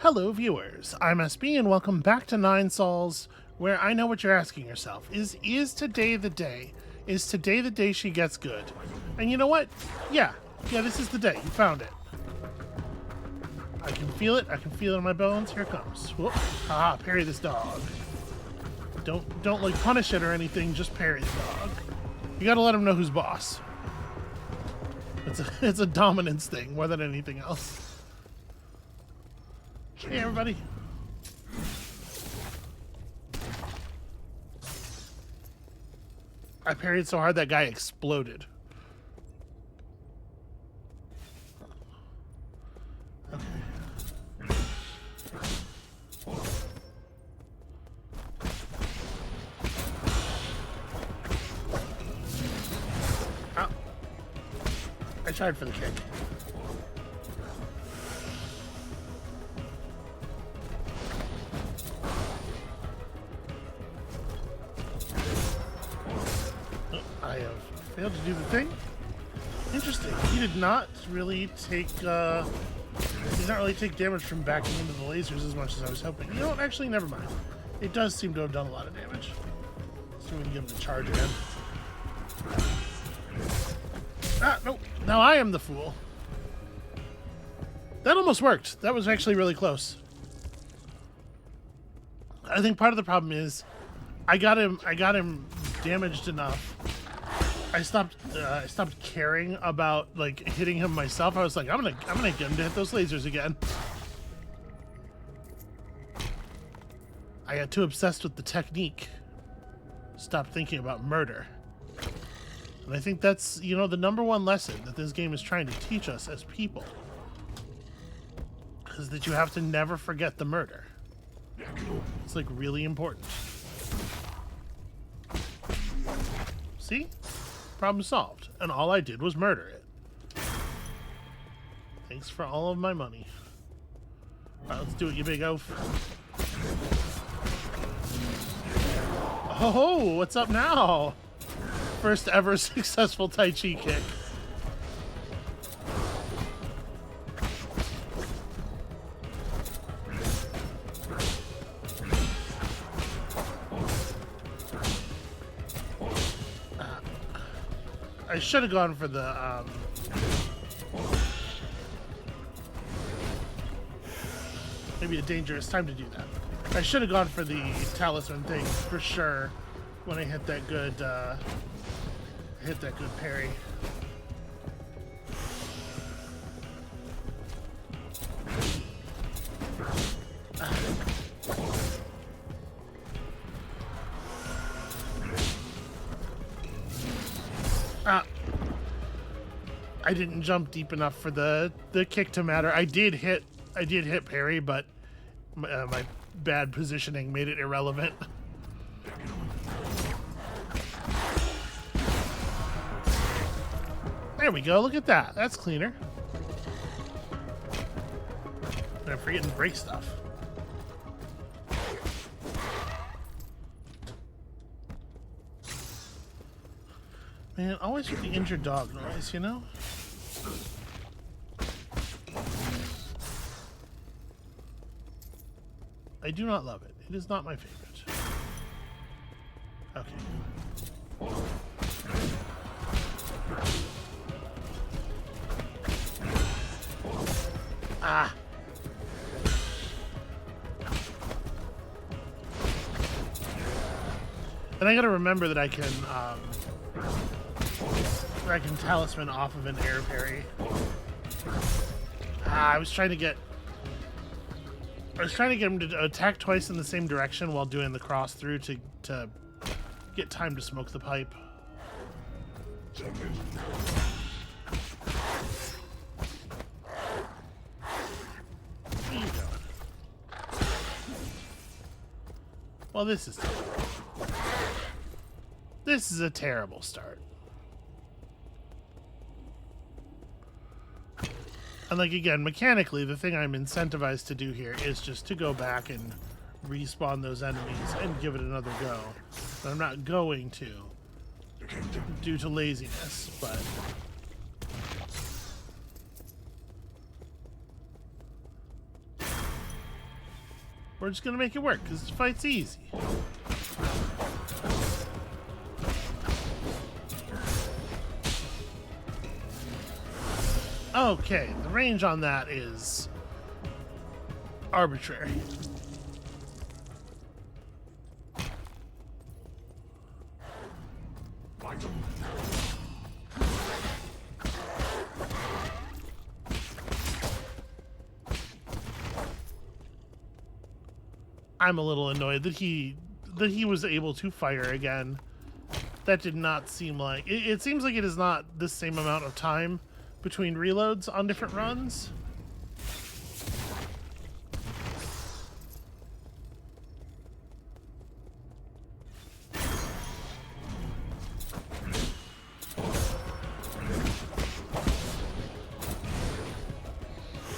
Hello, viewers. I'm SB, and welcome back to Nine Sols, where I know what you're asking yourself. Is today the day? Is today the day she gets good? And you know what? Yeah, this is the day. You found it. I can feel it. I can feel it in my bones. Here it comes. Whoop. Ah, parry this dog. Don't like punish it or anything. Just parry the dog. You gotta let him know who's boss. It's a dominance thing more than anything else. Hey, everybody. I parried so hard that guy exploded. Okay. Oh. I tried for the kick. I have failed to do the thing. Interesting. He did not really take damage from backing into the lasers as much as I was hoping. You know what? Actually, never mind. It does seem to have done a lot of damage. So we can give him the charge again. Ah, no. Now I am the fool. That almost worked. That was actually really close. I think part of the problem is I got him damaged enough. I stopped caring about like hitting him myself. I was like, I'm gonna get him to hit those lasers again. I got too obsessed with the technique. Stopped thinking about murder. And I think that's, you know, the number one lesson that this game is trying to teach us as people. Is that you have to never forget the murder. It's like really important. See? Problem solved. And all I did was murder it. Thanks for all of my money. Alright, let's do it, you big oaf. Oh, what's up now? First ever successful Tai Chi kick. I should have gone for the, maybe a dangerous time to do that. I should have gone for the talisman thing for sure when I hit that good, parry. I didn't jump deep enough for the kick to matter. I did hit parry, but my bad positioning made it irrelevant. There we go. Look at that. That's cleaner. And I'm forgetting to break stuff. Man, always with the injured dog noise, you know? I do not love it. It is not my favorite. Okay. Ah! And I gotta remember that I can talisman off of an air parry. I was trying to get him to attack twice in the same direction while doing the cross through to get time to smoke the pipe. Where are you going? Well, this is terrible. This is a terrible start. And like, again, mechanically, the thing I'm incentivized to do here is just to go back and respawn those enemies and give it another go. But I'm not going to due to laziness, but we're just gonna make it work because this fight's easy. Okay, the range on that is arbitrary. I'm a little annoyed that he was able to fire again. That did not seem like... It seems like it is not the same amount of time between reloads on different runs.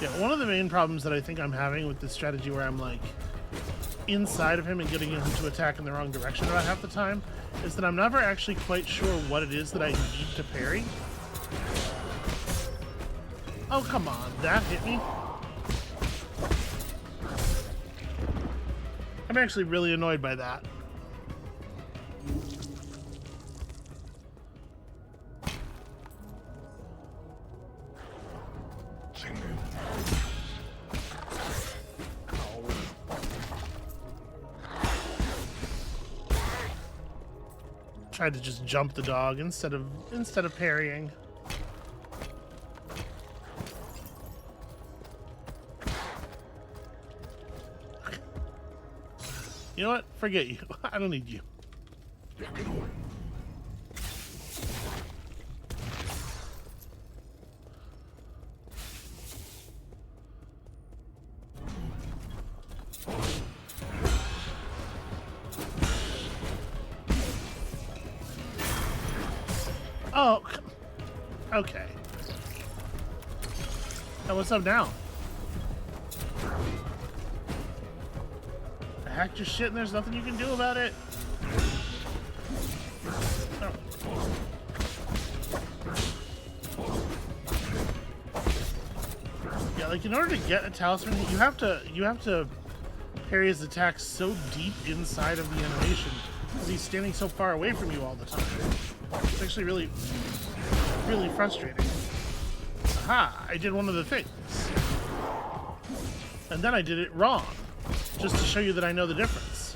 Yeah, one of the main problems that I think I'm having with this strategy where I'm like inside of him and getting him to attack in the wrong direction about half the time is that I'm never actually quite sure what it is that I need to parry. Oh, come on. That hit me? I'm actually really annoyed by that. Tried to just jump the dog instead of parrying. You know what? Forget you. I don't need you. Oh, okay. Now what's up now? I hacked your shit and there's nothing you can do about it. Oh. Yeah, like in order to get a talisman, you have to parry his attacks so deep inside of the animation because he's standing so far away from you all the time. It's actually really, really frustrating. Aha! I did one of the things. And then I did it wrong. Just to show you that I know the difference.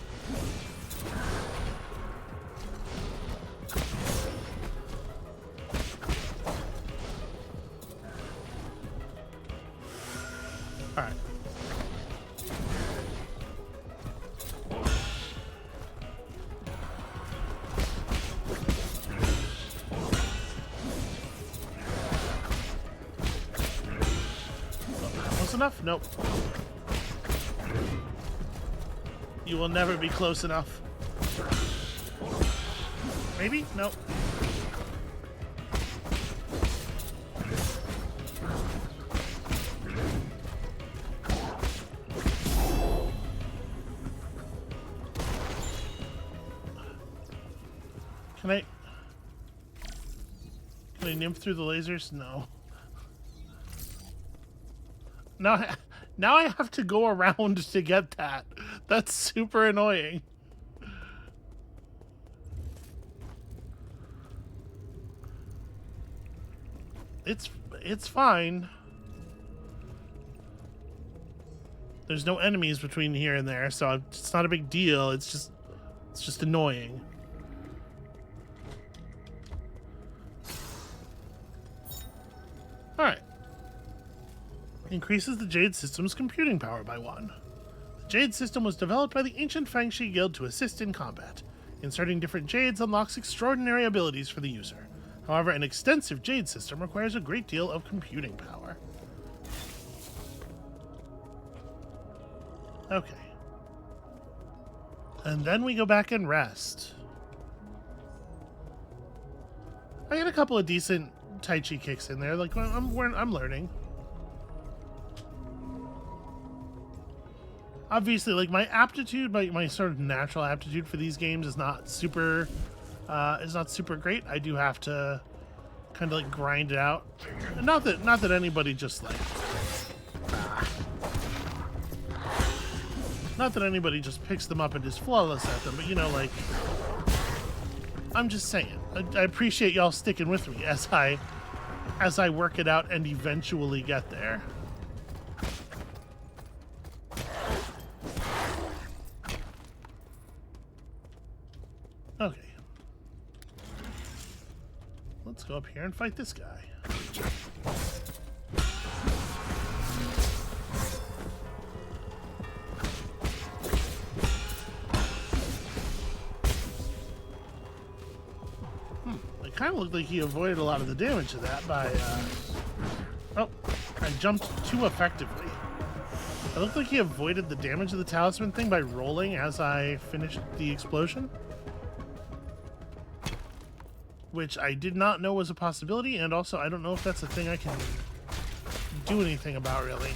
Alright. Enough? Nope. You will never be close enough. Maybe? Nope. Can I nymph through the lasers? No. Now I have to go around to get that. That's super annoying. It's fine. There's no enemies between here and there, so it's not a big deal. It's just annoying. All right. Increases the Jade System's computing power by 1. The Jade System was developed by the ancient Fangshi Guild to assist in combat. Inserting different Jades unlocks extraordinary abilities for the user. However, an extensive Jade System requires a great deal of computing power. Okay. And then we go back and rest. I get a couple of decent Tai Chi kicks in there. Like, I'm learning. Obviously, like, my aptitude, my sort of natural aptitude for these games is not super great. I do have to kind of like grind it out. Not that anybody just like Not that anybody just picks them up and is flawless at them, but you know, like, I'm just saying. I appreciate y'all sticking with me as I work it out and eventually get there. Okay. Let's go up here and fight this guy. It kind of looked like he avoided a lot of the damage of that by, oh, I jumped too effectively. It looked like he avoided the damage of the talisman thing by rolling as I finished the explosion. Which I did not know was a possibility, and also I don't know if that's a thing I can do anything about, really.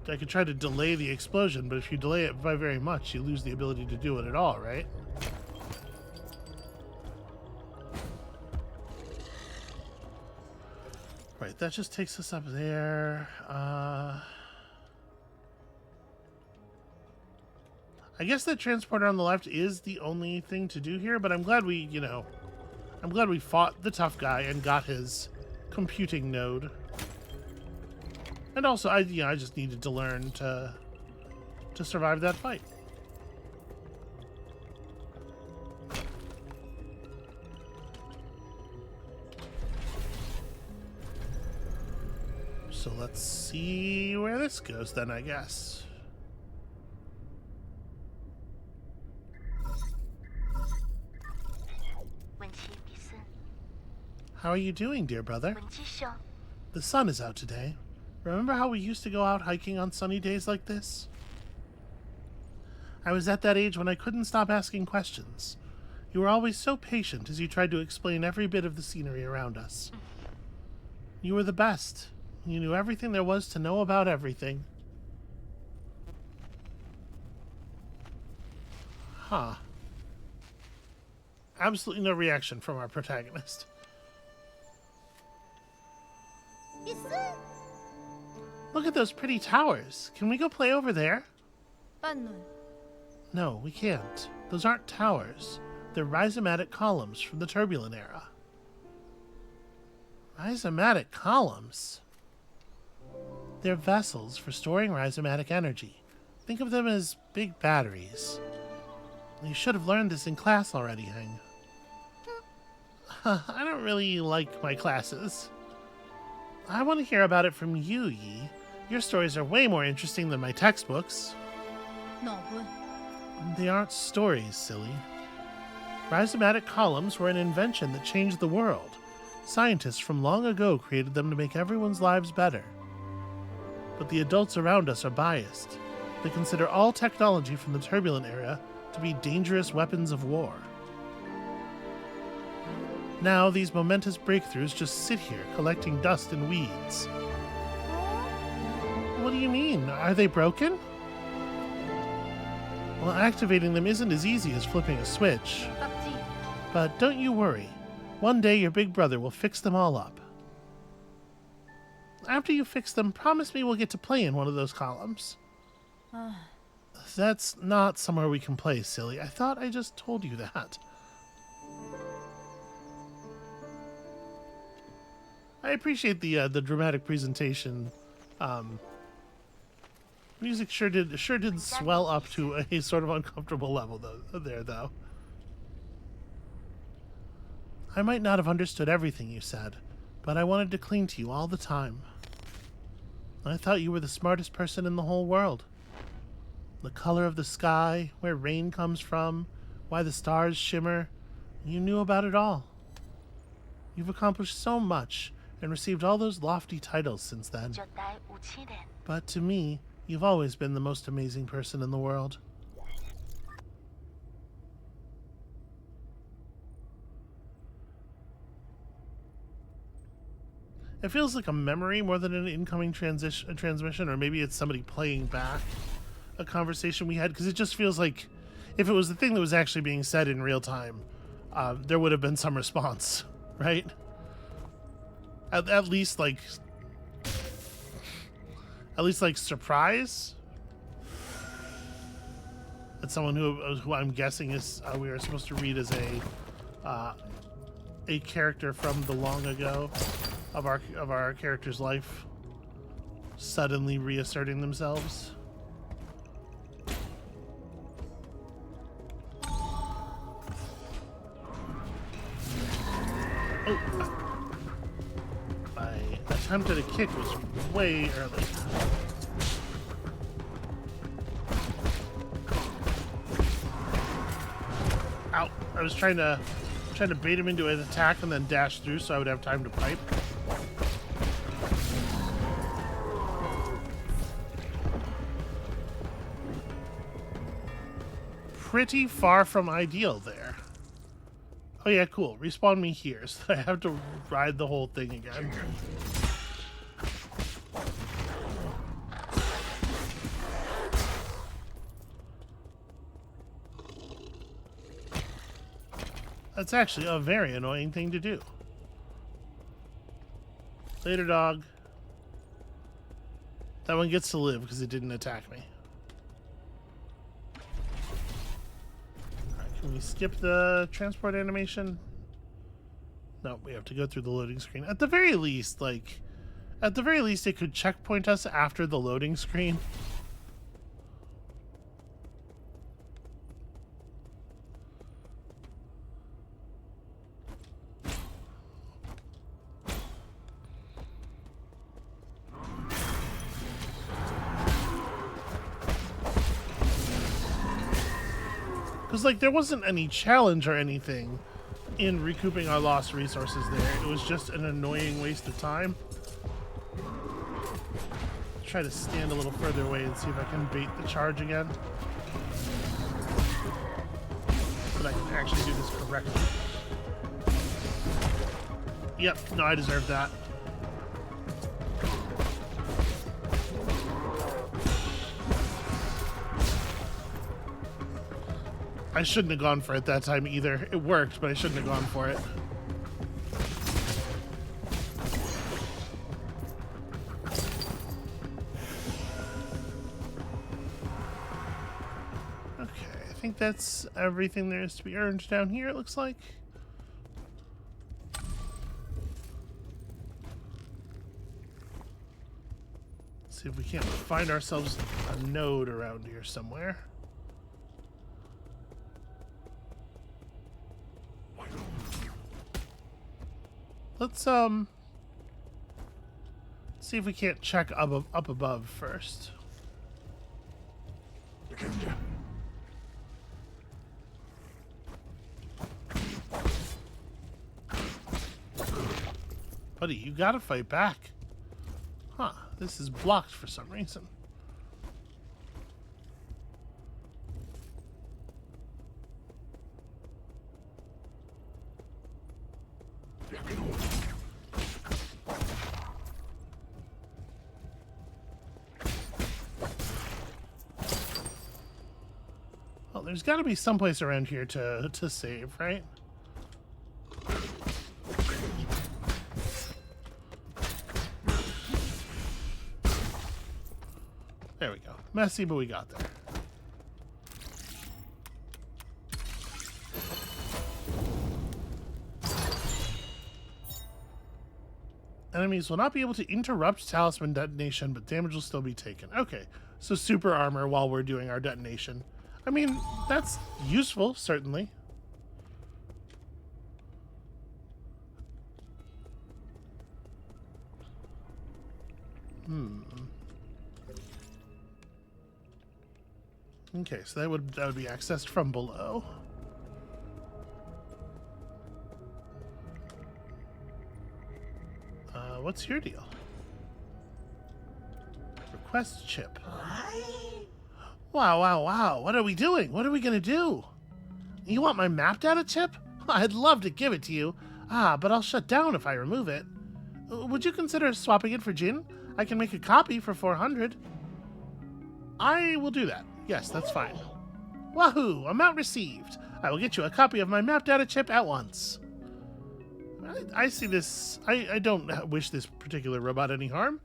I could try to delay the explosion, but if you delay it by very much, you lose the ability to do it at all, right? Right, that just takes us up there. I guess that transporter on the left is the only thing to do here, but I'm glad we, you know, I'm glad we fought the tough guy and got his computing node. And also, I just needed to learn to survive that fight. So let's see where this goes then, I guess. How are you doing, dear brother? The sun is out today. Remember how we used to go out hiking on sunny days like this? I was at that age when I couldn't stop asking questions. You were always so patient as you tried to explain every bit of the scenery around us. You were the best. You knew everything there was to know about everything. Huh. Absolutely no reaction from our protagonist. Look at those pretty towers. Can we go play over there? No, we can't. Those aren't towers. They're rhizomatic columns from the turbulent era. Rhizomatic columns? They're vessels for storing rhizomatic energy. Think of them as big batteries. You should have learned this in class already, Heng. I don't really like my classes. I want to hear about it from you, Yi. Your stories are way more interesting than my textbooks. No. They aren't stories, silly. Rhizomatic columns were an invention that changed the world. Scientists from long ago created them to make everyone's lives better. But the adults around us are biased. They consider all technology from the turbulent era to be dangerous weapons of war. Now, these momentous breakthroughs just sit here, collecting dust and weeds. What do you mean? Are they broken? Well, activating them isn't as easy as flipping a switch. But don't you worry. One day your big brother will fix them all up. After you fix them, promise me we'll get to play in one of those columns. That's not somewhere we can play, silly. I thought I just told you that. I appreciate the dramatic presentation. Music sure did swell up to a sort of uncomfortable level though. I might not have understood everything you said, but I wanted to cling to you all the time. I thought you were the smartest person in the whole world. The color of the sky, where rain comes from, why the stars shimmer, you knew about it all. You've accomplished so much and received all those lofty titles since then. But to me, you've always been the most amazing person in the world. It feels like a memory more than an incoming transmission, or maybe it's somebody playing back a conversation we had, because it just feels like if it was the thing that was actually being said in real time, there would have been some response, right? At least like surprise, That's someone who I'm guessing is we are supposed to read as a character from the long ago of our character's life, suddenly reasserting themselves. Oh, my attempt at a kick was way early. Ow! I was trying to bait him into an attack and then dash through so I would have time to pipe. Pretty far from ideal there. Oh yeah, cool. Respawn me here so I have to ride the whole thing again. That's actually a very annoying thing to do. Later, dog. That one gets to live because it didn't attack me. Alright, can we skip the transport animation? No, we have to go through the loading screen. At the very least, it could checkpoint us after the loading screen. Because, like, there wasn't any challenge or anything in recouping our lost resources there. It was just an annoying waste of time. Try to stand a little further away and see if I can bait the charge again. But I can actually do this correctly. Yep, no, I deserve that. I shouldn't have gone for it that time either. It worked, but I shouldn't have gone for it. Okay, I think that's everything there is to be earned down here, it looks like. Let's see if we can't find ourselves a node around here somewhere. Let's see if we can't check up above first. Buddy, you gotta fight back. Huh, this is blocked for some reason. Well, there's got to be someplace around here to save, right? There we go. Messy, but we got there. Enemies will not be able to interrupt talisman detonation, but damage will still be taken. Okay, so super armor while we're doing our detonation. I mean, that's useful, certainly. Okay, so that would be accessed from below. What's your deal? Request chip. Wow, wow, wow. What are we doing? What are we gonna do? You want my map data chip? I'd love to give it to you. But I'll shut down if I remove it. Would you consider swapping it for Jin? I can make a copy for 400. I will do that. Yes, that's fine. Wahoo! Amount received. I will get you a copy of my map data chip at once. I see this. I don't wish this particular robot any harm.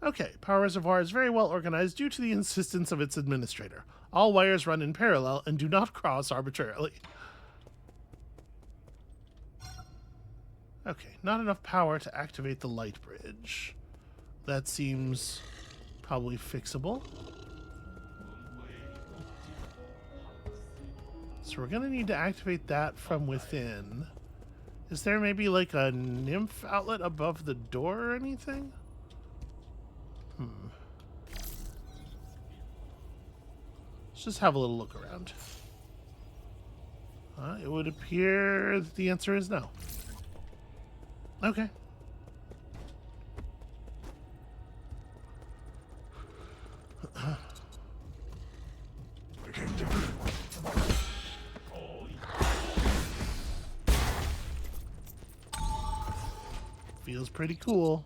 Okay, power reservoir is very well organized due to the insistence of its administrator. All wires run in parallel and do not cross arbitrarily. Okay, not enough power to activate the light bridge. That seems probably fixable. So we're going to need to activate that from within. Is there maybe like a nymph outlet above the door or anything? Let's just have a little look around. It would appear that the answer is no. Okay. Feels pretty cool.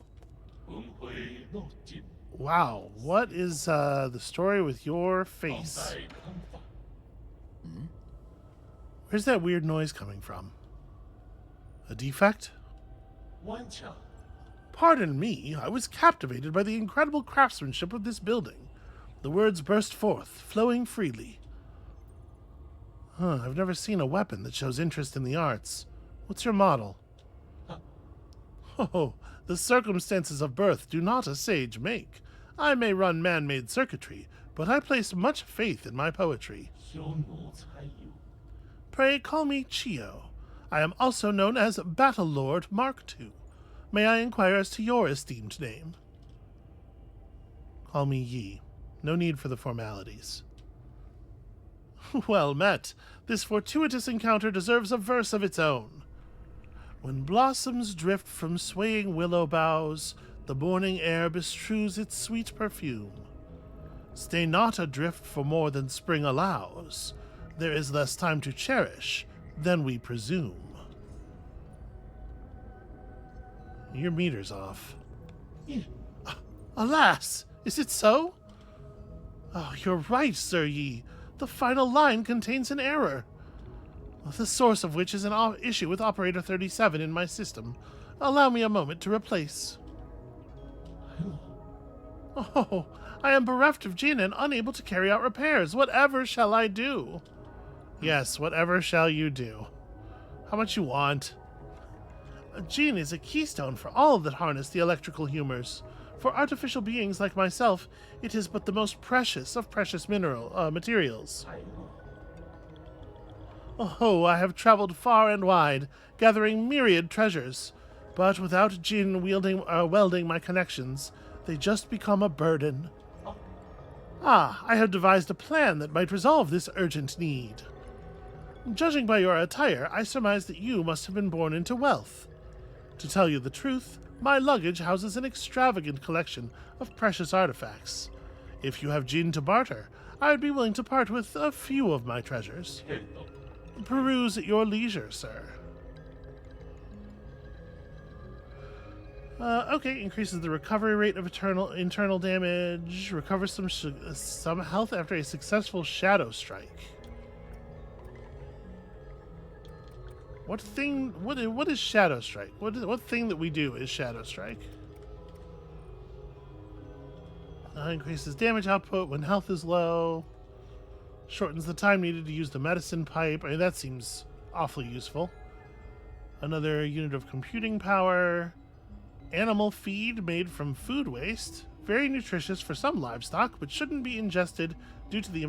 Wow, what is the story with your face? Where's that weird noise coming from? A defect? Pardon me, I was captivated by the incredible craftsmanship of this building. The words burst forth, flowing freely. I've never seen a weapon that shows interest in the arts. What's your model? Oh, the circumstances of birth do not a sage make. I may run man-made circuitry, but I place much faith in my poetry. Pray call me Chio. I am also known as Battle Lord Mark II. May I inquire as to your esteemed name? Call me Yi. No need for the formalities. Well met. This fortuitous encounter deserves a verse of its own. When blossoms drift from swaying willow boughs, the morning air bestrews its sweet perfume. Stay not adrift for more than spring allows. There is less time to cherish than we presume. Your meter's off. Alas, is it so? Oh, you're right, Sir Yi. The final line contains an error, the source of which is an issue with Operator 37 in my system. Allow me a moment to replace. Oh, I am bereft of Jin and unable to carry out repairs. Whatever shall I do? Yes, whatever shall you do? How much you want? Jin is a keystone for all that harness the electrical humors. For artificial beings like myself, it is but the most precious of precious materials. Oh, I have traveled far and wide, gathering myriad treasures, but without Jin welding my connections, they just become a burden. I have devised a plan that might resolve this urgent need. Judging by your attire, I surmise that you must have been born into wealth. To tell you the truth, my luggage houses an extravagant collection of precious artifacts. If you have Jin to barter, I would be willing to part with a few of my treasures. Peruse at your leisure, sir. Okay, increases the recovery rate of internal damage. Recovers some health after a successful shadow strike. What is Shadow Strike? What thing that we do is Shadow Strike? Increases damage output when health is low. Shortens the time needed to use the medicine pipe. I mean, that seems awfully useful. Another unit of computing power. Animal feed made from food waste. Very nutritious for some livestock, but shouldn't be ingested due to the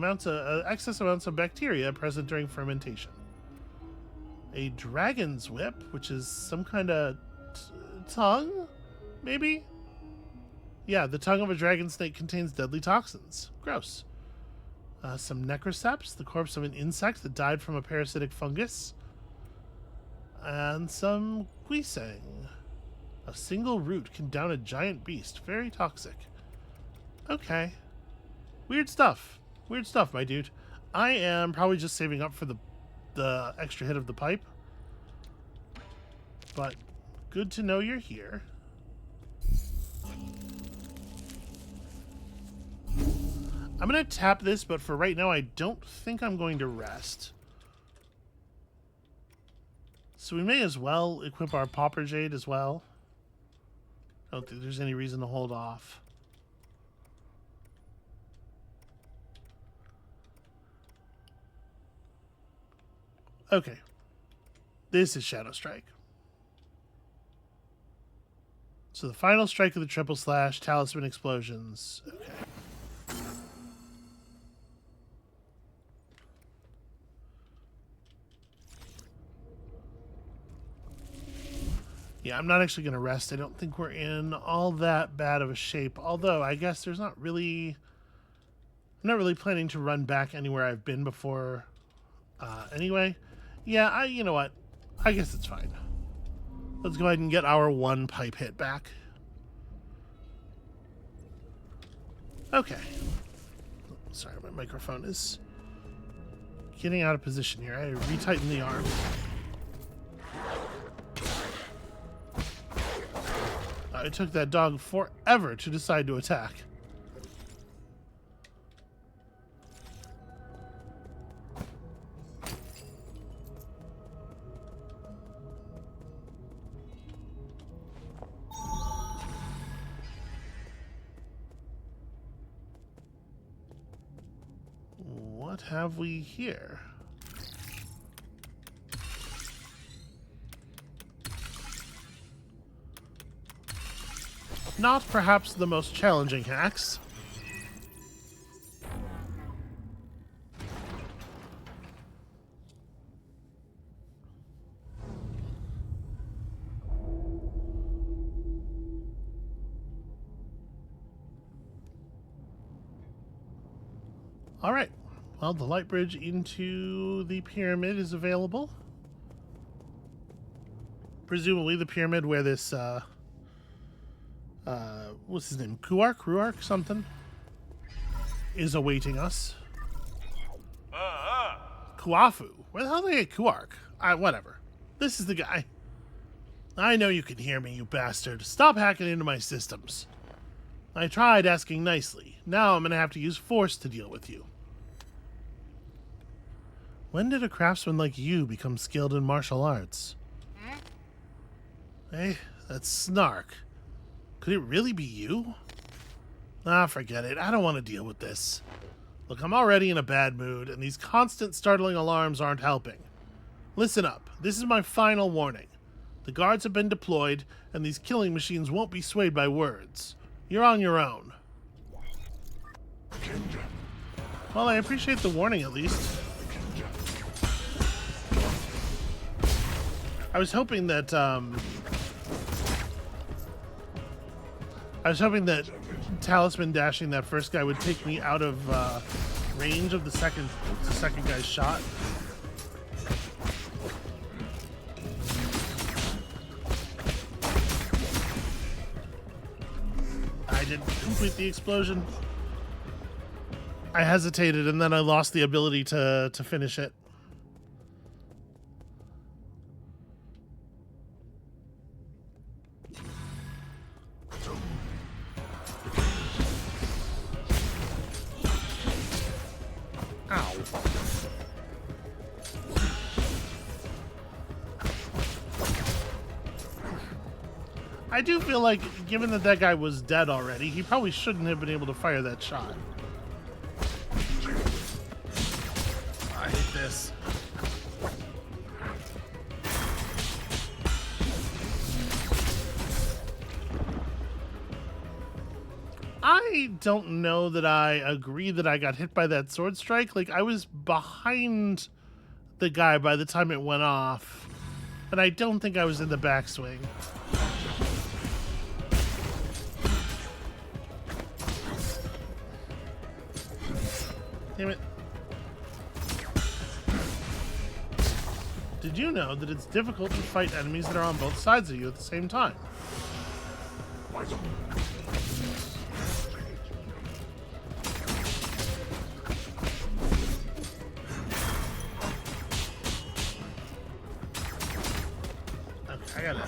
excess amounts of bacteria present during fermentation. A dragon's whip, which is some kind of tongue, maybe? Yeah, the tongue of a dragon snake contains deadly toxins. Gross. Some necroceps, the corpse of an insect that died from a parasitic fungus. And some guisang. A single root can down a giant beast. Very toxic. Okay. Weird stuff. Weird stuff, my dude. I am probably just saving up for the extra hit of the pipe. But good to know you're here. I'm going to tap this, but for right now, I don't think I'm going to rest. So we may as well equip our Pauper Jade as well. I don't think there's any reason to hold off. Okay. This is Shadow Strike. So the final strike of the triple slash, talisman explosions. Okay. Yeah, I'm not actually going to rest. I don't think we're in all that bad of a shape. Although, I guess there's not really... I'm not really planning to run back anywhere I've been before anyway. Yeah, you know what? I guess it's fine. Let's go ahead and get our one pipe hit back. Okay. Sorry, my microphone is getting out of position here. I retighten the arm. It took that dog forever to decide to attack. What have we here? Not perhaps the most challenging hacks. All right. Well, the light bridge into the pyramid is available. Presumably the pyramid where this, what's his name? Ruark, something, is awaiting us. Kuafu. Where the hell did they get Kuark? Whatever. This is the guy. I know you can hear me, you bastard. Stop hacking into my systems. I tried asking nicely. Now I'm going to have to use force to deal with you. When did a craftsman like you become skilled in martial arts? Hey, that's Snark. Could it really be you? Ah, forget it. I don't want to deal with this. Look, I'm already in a bad mood, and these constant startling alarms aren't helping. Listen up. This is my final warning. The guards have been deployed, and these killing machines won't be swayed by words. You're on your own. Well, I appreciate the warning, at least. I was hoping that, talisman dashing that first guy would take me out of range of the second guy's shot. I didn't complete the explosion. I hesitated and then I lost the ability to finish it. I do feel like, given that guy was dead already, he probably shouldn't have been able to fire that shot. I hate this. I don't know that I agree that I got hit by that sword strike. Like, I was behind the guy by the time it went off, and I don't think I was in the backswing. Damn it. Did you know that it's difficult to fight enemies that are on both sides of you at the same time? Okay, I gotta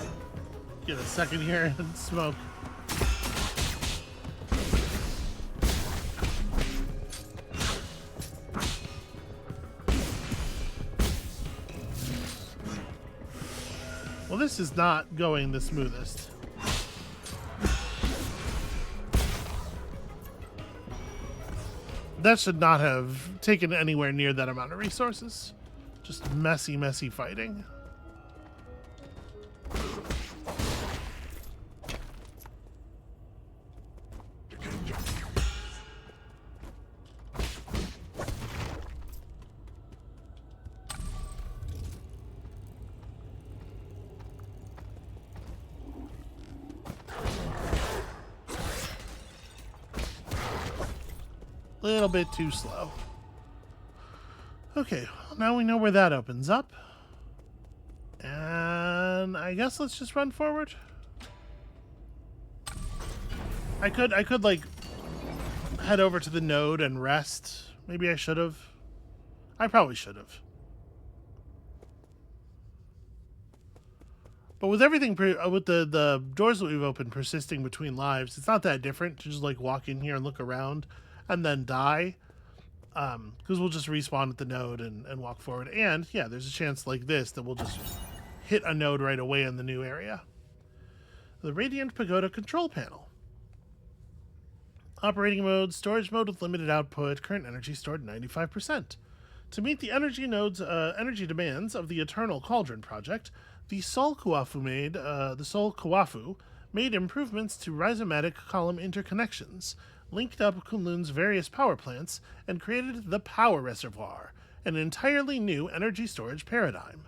get a second here and smoke. Well, this is not going the smoothest. That should not have taken anywhere near that amount of resources. Just messy, messy fighting. Little bit too slow. Okay, now we know where that opens up. And I guess let's just run forward. I could like head over to the node and rest. Maybe I should have. I probably should have. But with everything, with the doors that we've opened persisting between lives, it's not that different to just like walk in here and look around and then die. Because we'll just respawn at the node and walk forward. And yeah, there's a chance like this that we'll just hit a node right away in the new area. The Radiant Pagoda control panel. Operating mode, storage mode with limited output, current energy stored 95%. To meet the energy node's energy demands of the Eternal Cauldron project, the Sol Kuafu made improvements to rhizomatic column interconnections, linked up Kunlun's various power plants, and created the Power Reservoir, an entirely new energy storage paradigm.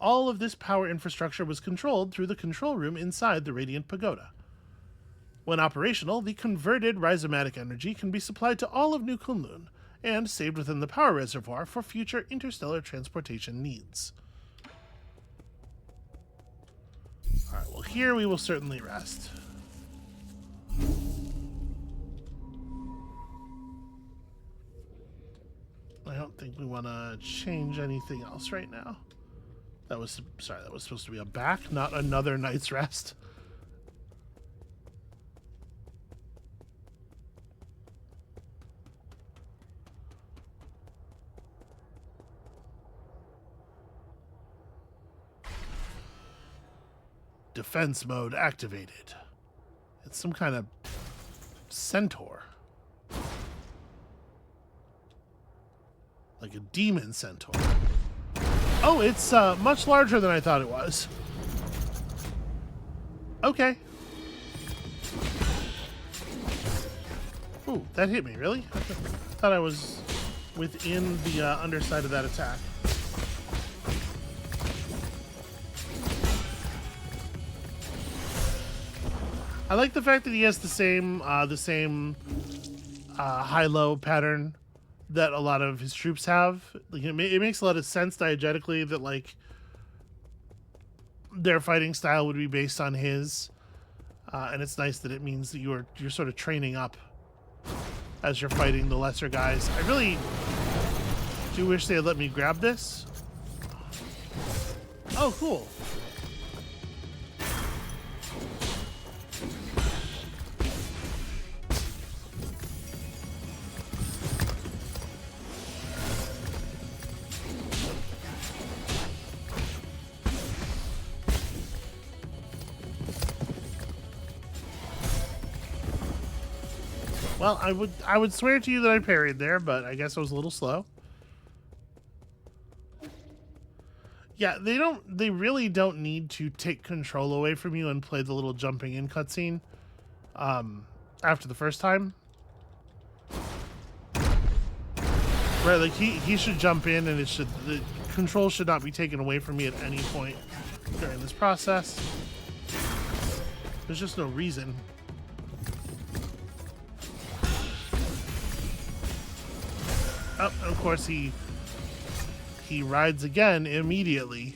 All of this power infrastructure was controlled through the control room inside the Radiant Pagoda. When operational, the converted rhizomatic energy can be supplied to all of New Kunlun, and saved within the Power Reservoir for future interstellar transportation needs. Alright, well here we will certainly rest. I don't think we want to change anything else right now. That was supposed to be a back, not another night's rest. Defense mode activated. It's some kind of centaur. Like a demon centaur. Oh, it's much larger than I thought it was. Okay. Ooh, that hit me, really? I thought I was within the underside of that attack. I like the fact that he has the same high-low pattern that a lot of his troops have. Like, it makes a lot of sense diegetically that like their fighting style would be based on his, and it's nice that it means that you're sort of training up as you're fighting the lesser guys. I really do wish they had let me grab this. Oh, cool. Well, I would swear to you that I parried there, but I guess I was a little slow. Yeah, they really don't need to take control away from you and play the little jumping in cutscene after the first time. Right, like he should jump in and the control should not be taken away from me at any point during this process. There's just no reason. Oh, of course he rides again immediately.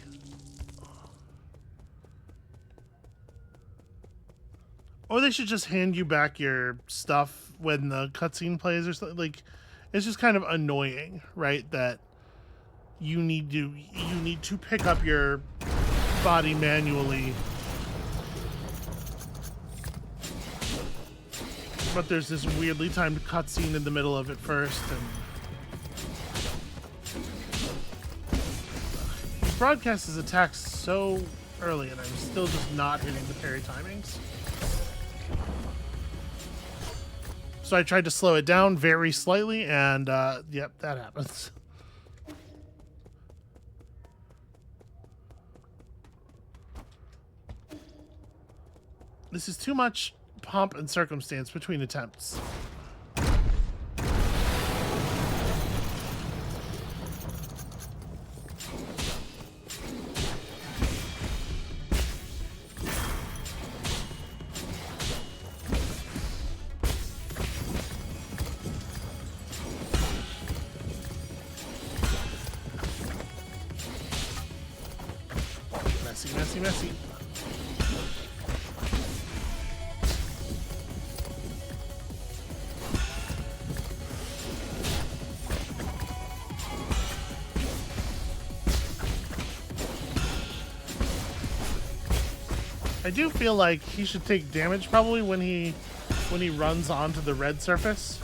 Or they should just hand you back your stuff when the cutscene plays or something. Like, it's just kind of annoying, right? That you need to pick up your body manually. But there's this weirdly timed cutscene in the middle of it first, and broadcast his attacks so early, and I'm still just not hitting the parry timings. So I tried to slow it down very slightly, and yep, that happens. This is too much pomp and circumstance between attempts. Messy, messy, messy. I do feel like he should take damage probably when he runs onto the red surface.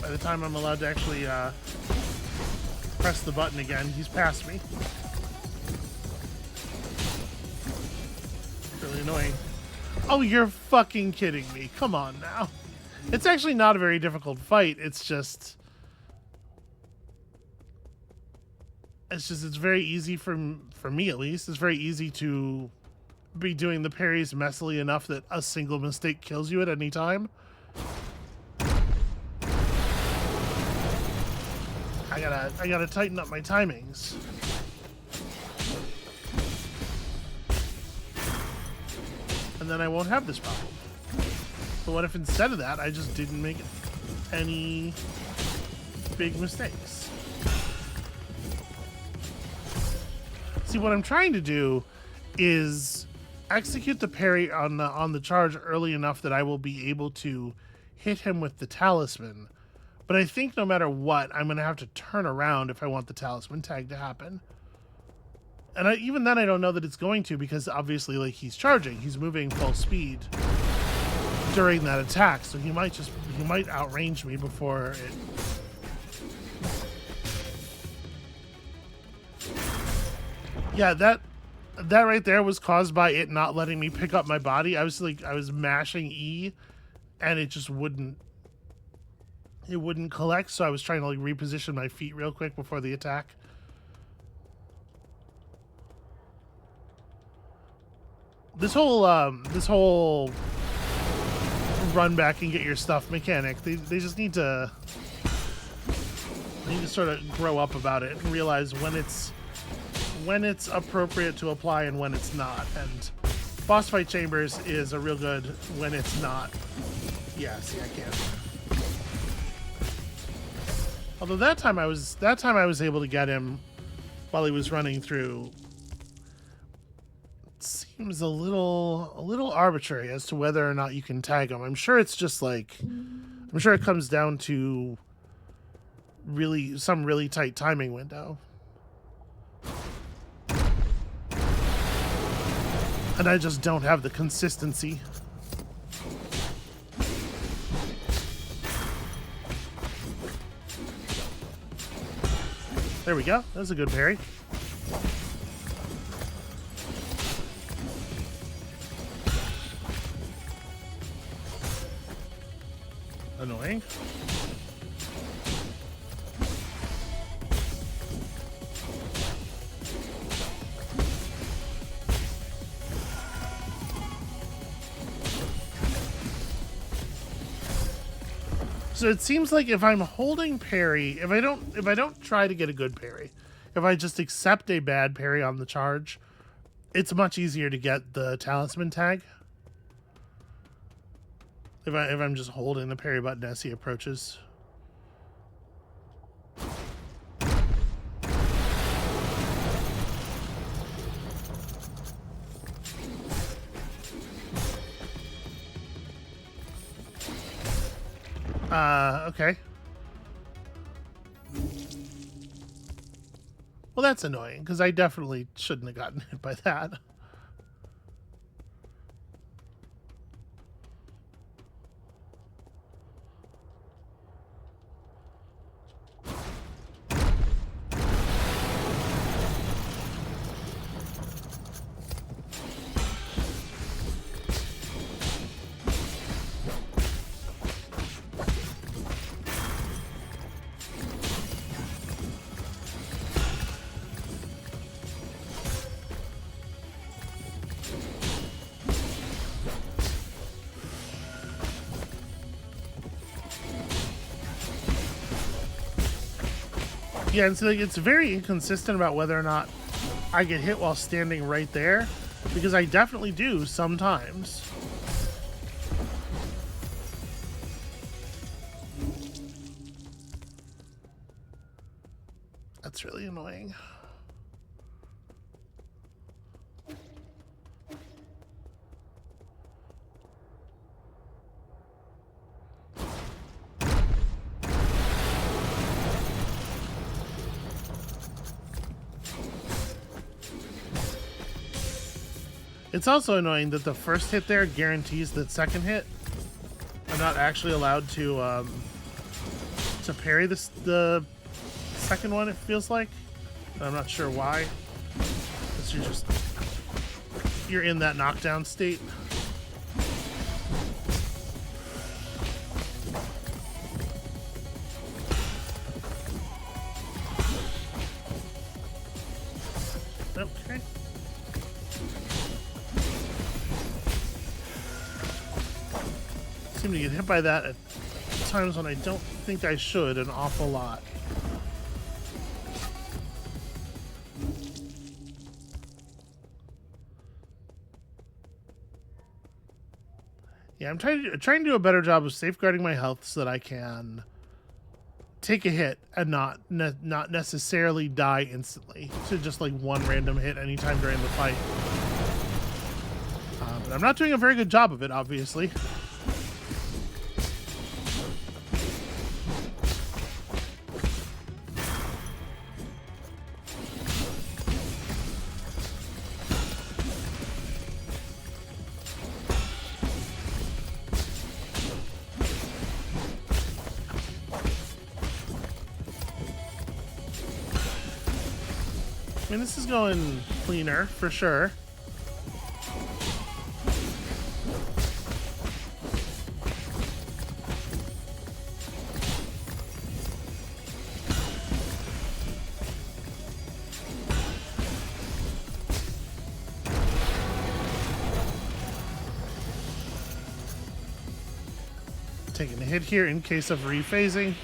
By the time I'm allowed to actually press the button again, he's past me. Really annoying. Oh, you're fucking kidding me. Come on now. It's actually not a very difficult fight. It's very easy for me at least. It's very easy to be doing the parries messily enough that a single mistake kills you at any time. I gotta tighten up my timings. And then I won't have this problem. But what if instead of that, I just didn't make any big mistakes? See, what I'm trying to do is execute the parry on the charge early enough that I will be able to hit him with the talisman. But I think no matter what, I'm going to have to turn around if I want the talisman tag to happen. And even then, I don't know that it's going to, because obviously, like, he's charging. He's moving full speed during that attack, so he might outrange me before it. Yeah, that right there was caused by it not letting me pick up my body. I was mashing E, and it just wouldn't collect. So I was trying to like reposition my feet real quick before the attack. This whole run back and get your stuff mechanic, they just need to sort of grow up about it and realize when it's appropriate to apply and when it's not. And boss fight chambers is a real good when it's not. Yeah, see, I can't. Although that time I was able to get him while he was running through. It seems a little arbitrary as to whether or not you can tag him. I'm sure it's just like, I'm sure it comes down to some really tight timing window. And I just don't have the consistency. There we go. That was a good parry. Annoying. So it seems like if I'm holding parry, if I don't try to get a good parry, if I just accept a bad parry on the charge, it's much easier to get the talisman tag. If I'm just holding the parry button as he approaches. Okay. Well, that's annoying, because I definitely shouldn't have gotten hit by that. Yeah, and so like, it's very inconsistent about whether or not I get hit while standing right there, because I definitely do sometimes. That's really annoying. It's also annoying that the first hit there guarantees that second hit. I'm not actually allowed to parry the second one, it feels like. I'm not sure why. You're in that knockdown state. Okay. Seem to get hit by that at times when I don't think I should an awful lot. Yeah, I'm trying to do a better job of safeguarding my health so that I can take a hit and not necessarily die instantly to just like one random hit anytime during the fight. But I'm not doing a very good job of it, obviously. I mean, this is going cleaner, for sure. Taking a hit here in case of rephasing.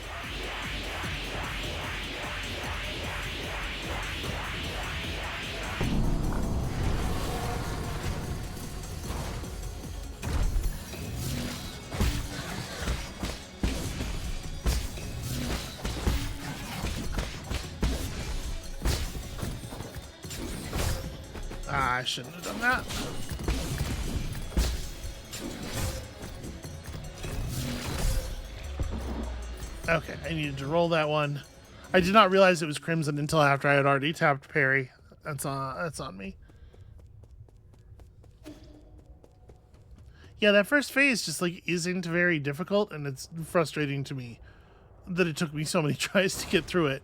I shouldn't have done that. Okay, I needed to roll that one. I did not realize it was Crimson until after I had already tapped parry. That's on me. Yeah, that first phase just like isn't very difficult, and it's frustrating to me that it took me so many tries to get through it.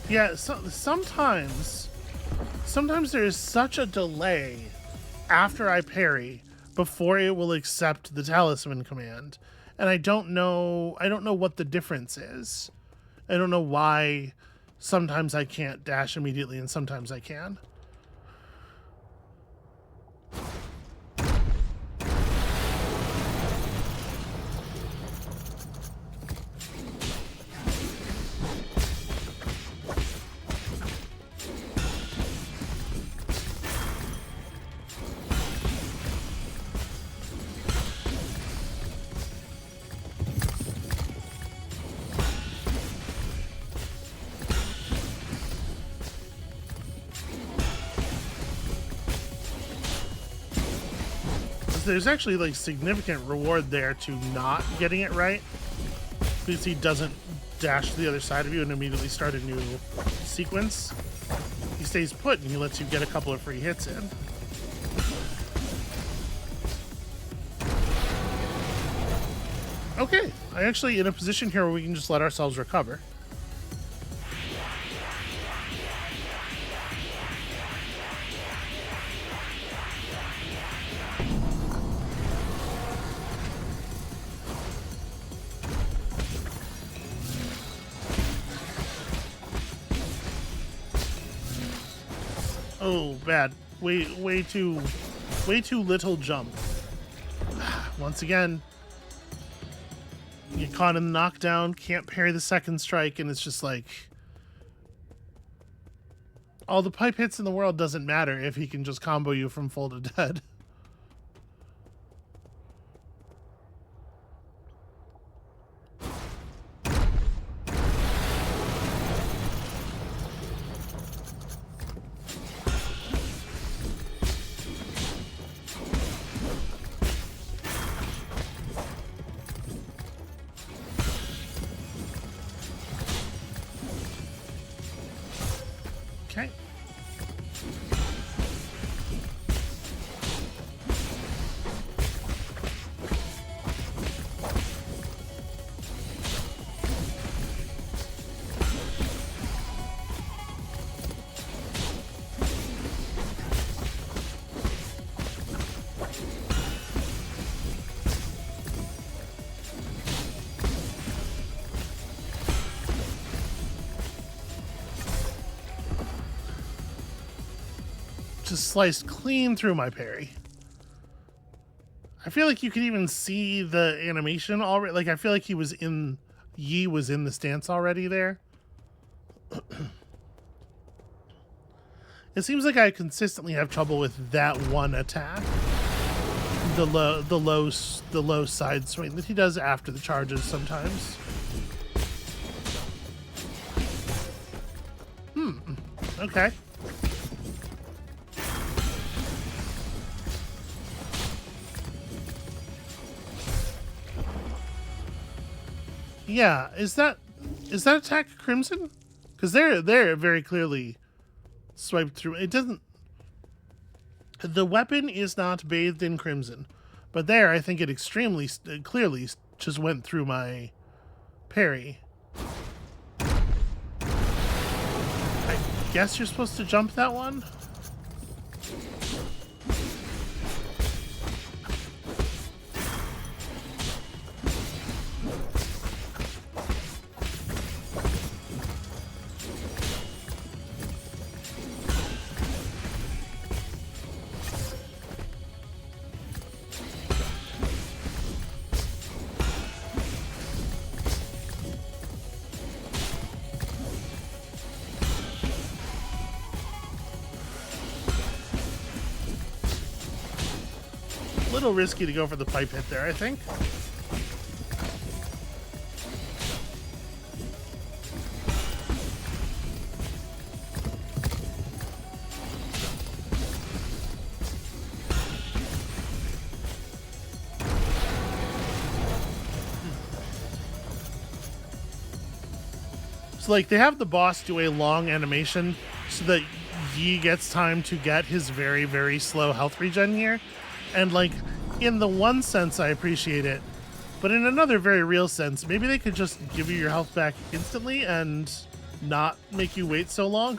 Yeah, sometimes there is such a delay after I parry before it will accept the talisman command, and I don't know what the difference is. I don't know why sometimes I can't dash immediately and sometimes I can. There's actually like significant reward there to not getting it right, because he doesn't dash to the other side of you and immediately start a new sequence. He stays put and he lets you get a couple of free hits in. Okay, I'm actually in a position here where we can just let ourselves recover. Oh, bad. Way too little jump. Once again, you get caught in the knockdown, can't parry the second strike, and it's just like all the pipe hits in the world doesn't matter if he can just combo you from full to dead. Okay. Just sliced clean through my parry. I feel like you could even see the animation already. Like, I feel like Yi was in the stance already there. It seems like I consistently have trouble with that one attack. The low side swing that he does after the charges sometimes. Okay. Yeah, is that attack Crimson? Because they're very clearly swiped through. It doesn't. The weapon is not bathed in Crimson, but there I think it extremely clearly just went through my parry. I guess you're supposed to jump that one. A little risky to go for the pipe hit there, I think. So, like, they have the boss do a long animation so that Yi gets time to get his very, very slow health regen here. And, like, in the one sense, I appreciate it. But in another very real sense, maybe they could just give you your health back instantly and not make you wait so long.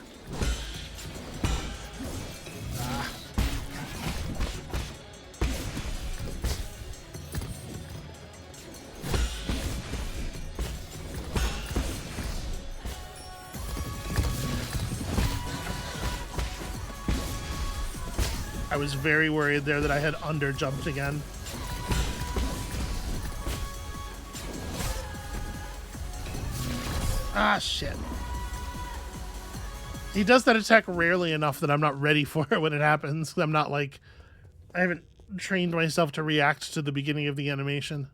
I was very worried there that I had under-jumped again. Ah, shit. He does that attack rarely enough that I'm not ready for it when it happens. I'm not like... I haven't trained myself to react to the beginning of the animation.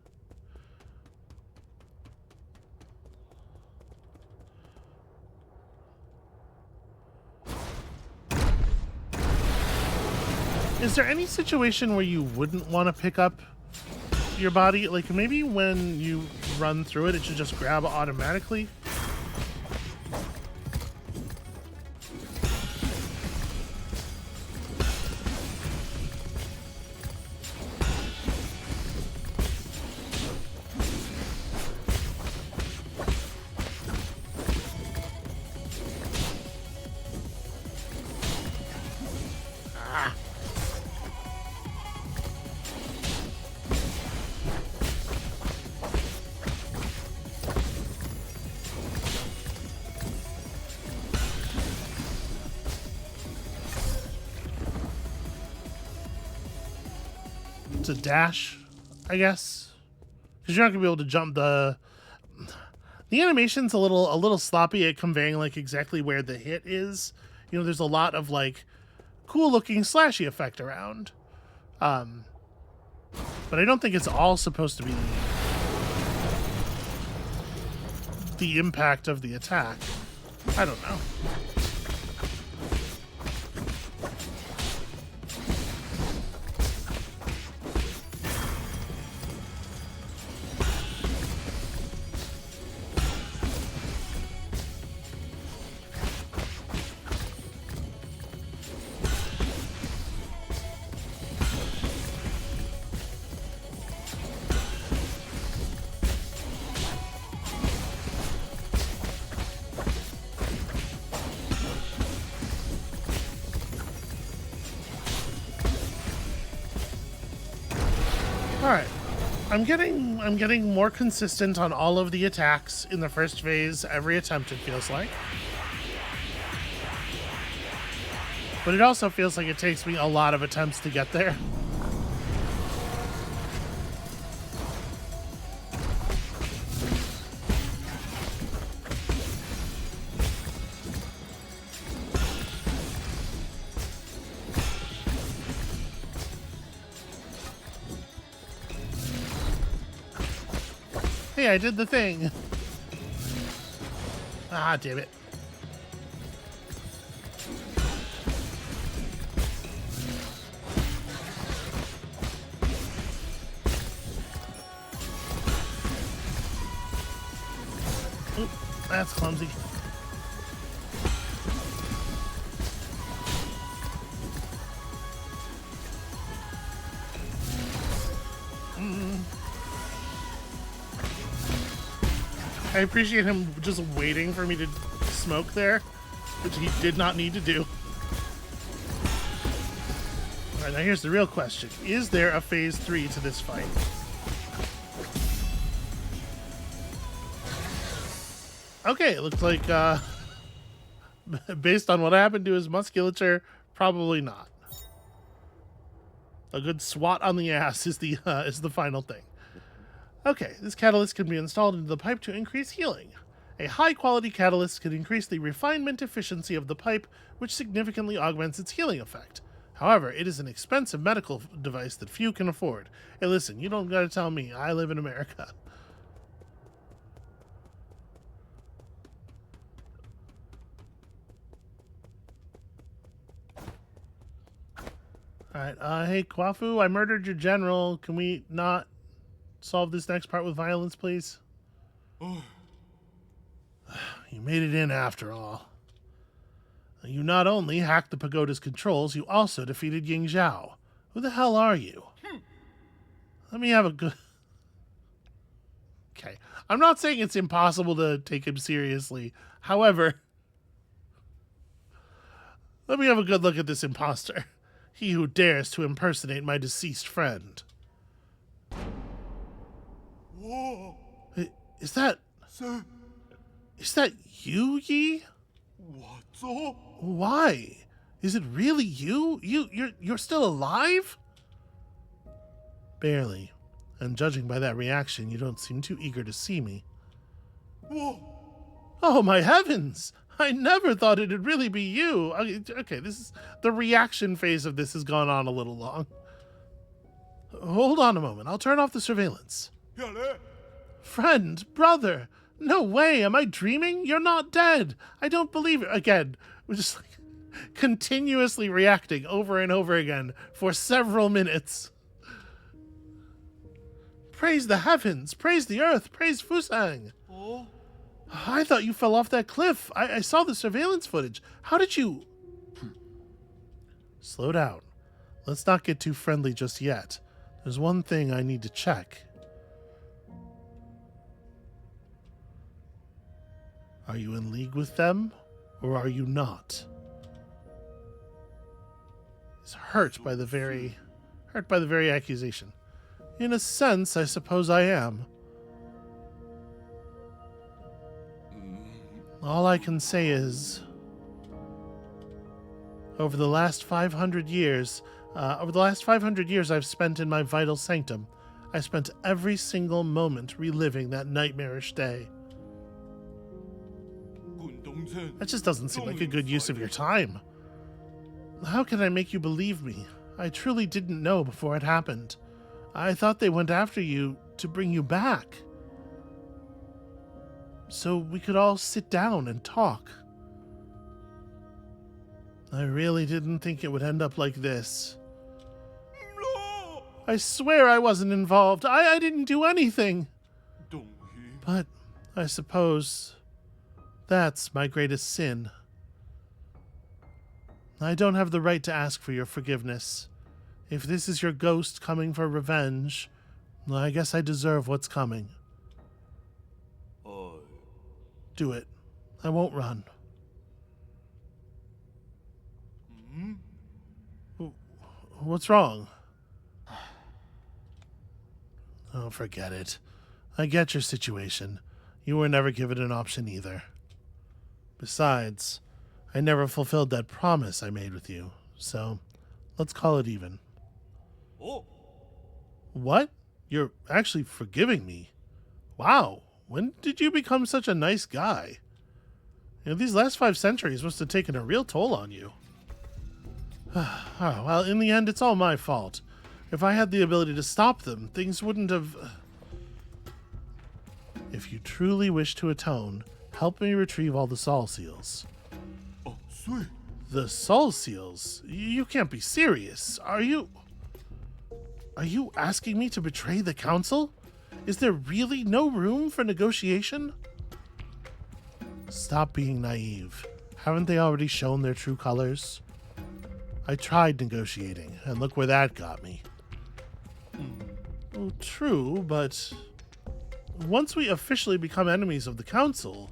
Is there any situation where you wouldn't want to pick up your body? Like, maybe when you run through it, it should just grab automatically? to dash, I guess, because you're not gonna be able to jump. The animation's a little sloppy at conveying like exactly where the hit is. You know, there's a lot of like cool looking slashy effect around, but I don't think it's all supposed to be the impact of the attack. I don't know. Alright. I'm getting more consistent on all of the attacks in the first phase, every attempt it feels like. But it also feels like it takes me a lot of attempts to get there. Hey, I did the thing. Ah, damn it. Oop, that's clumsy. I appreciate him just waiting for me to smoke there, which he did not need to do. Alright, now here's the real question. Is there a phase 3 to this fight? Okay, it looks like, based on what happened to his musculature, probably not. A good swat on the ass is the final thing. Okay, this catalyst can be installed into the pipe to increase healing. A high-quality catalyst can increase the refinement efficiency of the pipe, which significantly augments its healing effect. However, it is an expensive medical device that few can afford. Hey, listen, you don't gotta tell me. I live in America. Alright, hey, Kwafu, I murdered your general. Can we not solve this next part with violence, please? You made it in after all. You not only hacked the pagoda's controls, you also defeated Ying Zhao. Who the hell are you? Let me have a good... Okay. I'm not saying it's impossible to take him seriously. However, let me have a good look at this imposter. He who dares to impersonate my deceased friend. Whoa. Is that... Sir. Is that you, Yi? What's up? Why? Is it really you? You're still alive? Barely. And judging by that reaction, you don't seem too eager to see me. Whoa. Oh my heavens! I never thought it'd really be you. Okay, this is the reaction phase of this has gone on a little long. Hold on a moment. I'll turn off the surveillance. Friend, brother, no way. Am I dreaming? You're not dead. I don't believe it. Again, we're just like continuously reacting over and over again for several minutes. Praise the heavens, praise the earth, praise Fusang. Oh. I thought you fell off that cliff. I saw the surveillance footage. How did you... Slow down. Let's not get too friendly just yet. There's one thing I need to check. Are you in league with them, or are you not? He's hurt by the very accusation. In a sense, I suppose I am. All I can say is, over the last 500 years, Over the last 500 years I've spent in my vital sanctum, I spent every single moment reliving that nightmarish day. That just doesn't seem like a good use of your time. How can I make you believe me? I truly didn't know before it happened. I thought they went after you to bring you back, so we could all sit down and talk. I really didn't think it would end up like this. No! I swear I wasn't involved. I didn't do anything. But I suppose that's my greatest sin. I don't have the right to ask for your forgiveness. If this is your ghost coming for revenge, I guess I deserve what's coming. Do it. I won't run. What's wrong? Oh, forget it. I get your situation. You were never given an option either. Besides, I never fulfilled that promise I made with you, so let's call it even. Oh, What? You're actually forgiving me? Wow, when did you become such a nice guy? These last 5 centuries must have taken a real toll on you. Well, in the end, it's all my fault. If I had the ability to stop them, things wouldn't have... If you truly wish to atone, help me retrieve all the soul seals. oh, sweet. The soul seals? You can't be serious. Are you asking me to betray the council? Is there really no room for negotiation? Stop being naive. Haven't they already shown their true colors? I tried negotiating, and look where that got me. Oh, true, but once we officially become enemies of the council,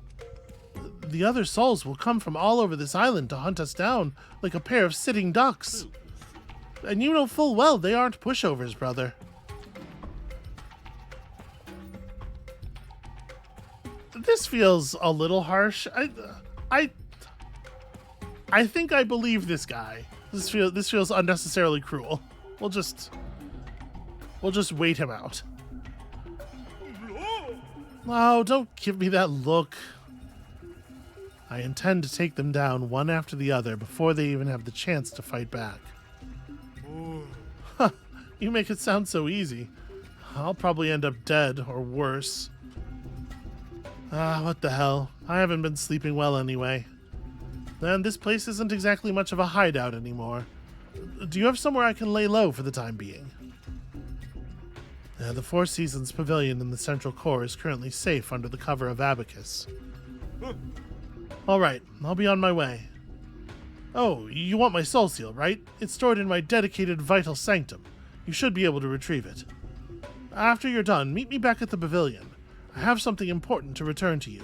the other souls will come from all over this island to hunt us down like a pair of sitting ducks. And you know full well they aren't pushovers, brother. This feels a little harsh. I think I believe this guy. This feels unnecessarily cruel. We'll just wait him out. No! Oh, don't give me that look. I intend to take them down one after the other before they even have the chance to fight back. Oh, You make it sound so easy. I'll probably end up dead or worse. What the hell? I haven't been sleeping well anyway. And this place isn't exactly much of a hideout anymore. Do you have somewhere I can lay low for the time being? The Four Seasons Pavilion in the central core is currently safe under the cover of Abacus. Alright, I'll be on my way. Oh, you want my soul seal, right? It's stored in my dedicated vital sanctum. You should be able to retrieve it. After you're done, meet me back at the pavilion. I have something important to return to you.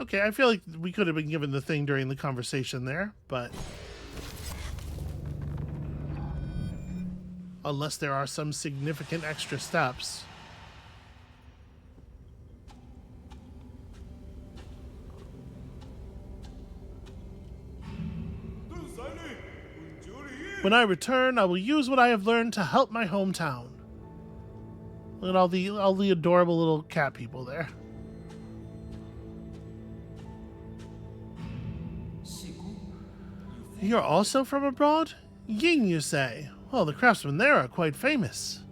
Okay, I feel like we could have been given the thing during the conversation there, but... Unless there are some significant extra steps. When I return, I will use what I have learned to help my hometown. Look at all the adorable little cat people there. You're also from abroad? Ying, you say? Well, the craftsmen there are quite famous.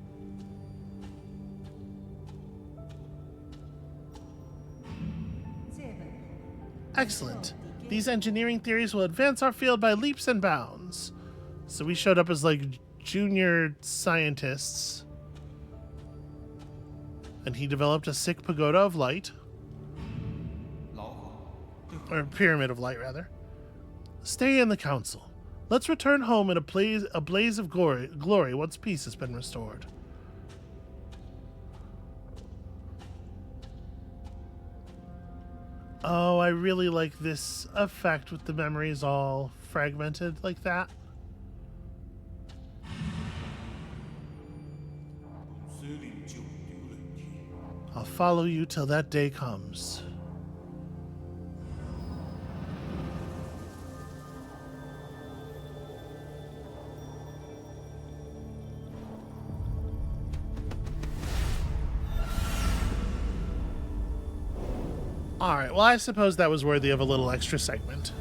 Excellent. These engineering theories will advance our field by leaps and bounds. So we showed up as like junior scientists. And he developed a sick pagoda of light. Or pyramid of light, rather. Stay in the council. Let's return home in a blaze of glory once peace has been restored. Oh, I really like this effect with the memories all fragmented like that. I'll follow you till that day comes. Alright, well, I suppose that was worthy of a little extra segment.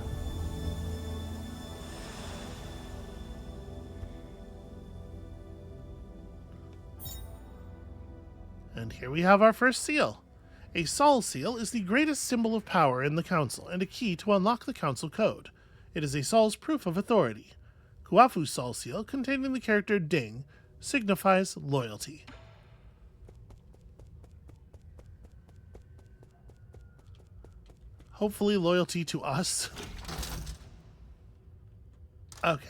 And here we have our first seal. A Sol seal is the greatest symbol of power in the Council and a key to unlock the Council code. It is a Sol's proof of authority. Kuafu's Sol seal, containing the character Ding, signifies loyalty. Hopefully loyalty to us. Okay.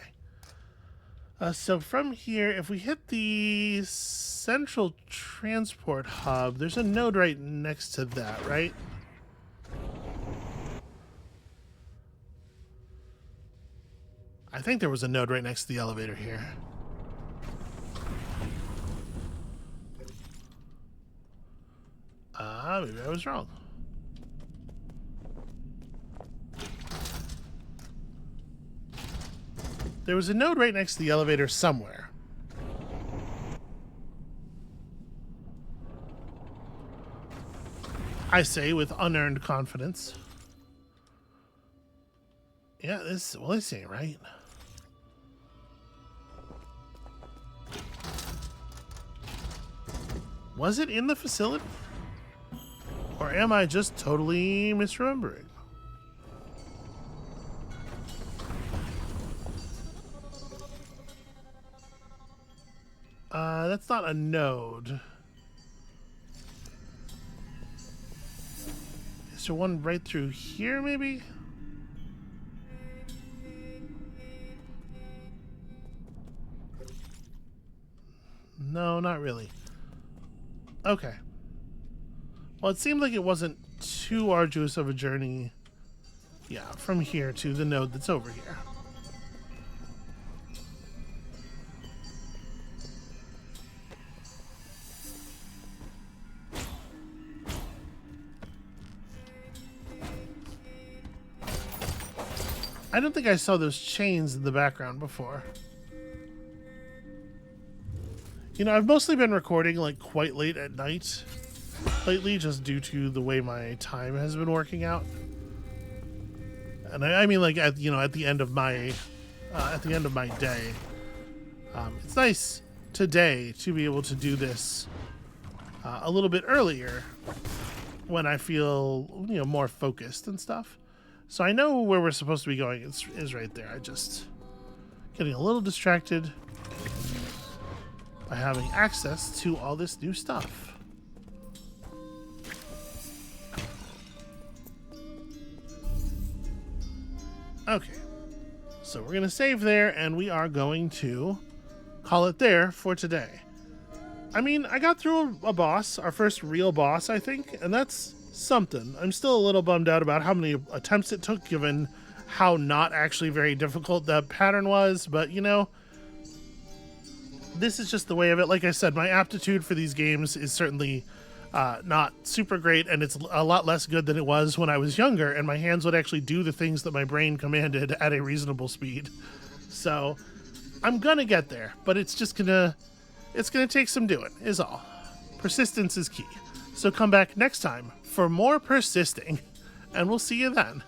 So from here, if we hit the central transport hub, there's a node right next to that, right? I think there was a node right next to the elevator here. Maybe I was wrong. There was a node right next to the elevator somewhere. I say with unearned confidence. Yeah, this ain't right. Was it in the facility? Or am I just totally misremembering? That's not a node. Is there one right through here, maybe? No, not really. Okay. Well, it seemed like it wasn't too arduous of a journey. Yeah, from here to the node that's over here. I don't think I saw those chains in the background before. You know, I've mostly been recording like quite late at night lately, just due to the way my time has been working out. And I mean, like at the end of my day. It's nice today to be able to do this a little bit earlier when I feel more focused and stuff. So I know where we're supposed to be going is right there. I just getting a little distracted by having access to all this new stuff. Okay, so we're gonna save there and we are going to call it there for today. I mean, I got through a boss, our first real boss, I think, and that's something. I'm still a little bummed out about how many attempts it took, given how not actually very difficult that pattern was, but this is just the way of it. Like I said, my aptitude for these games is certainly not super great, and it's a lot less good than it was when I was younger, and my hands would actually do the things that my brain commanded at a reasonable speed. So I'm gonna get there, but it's gonna take some doing, is all. Persistence is key. So come back next time for more persisting, and we'll see you then.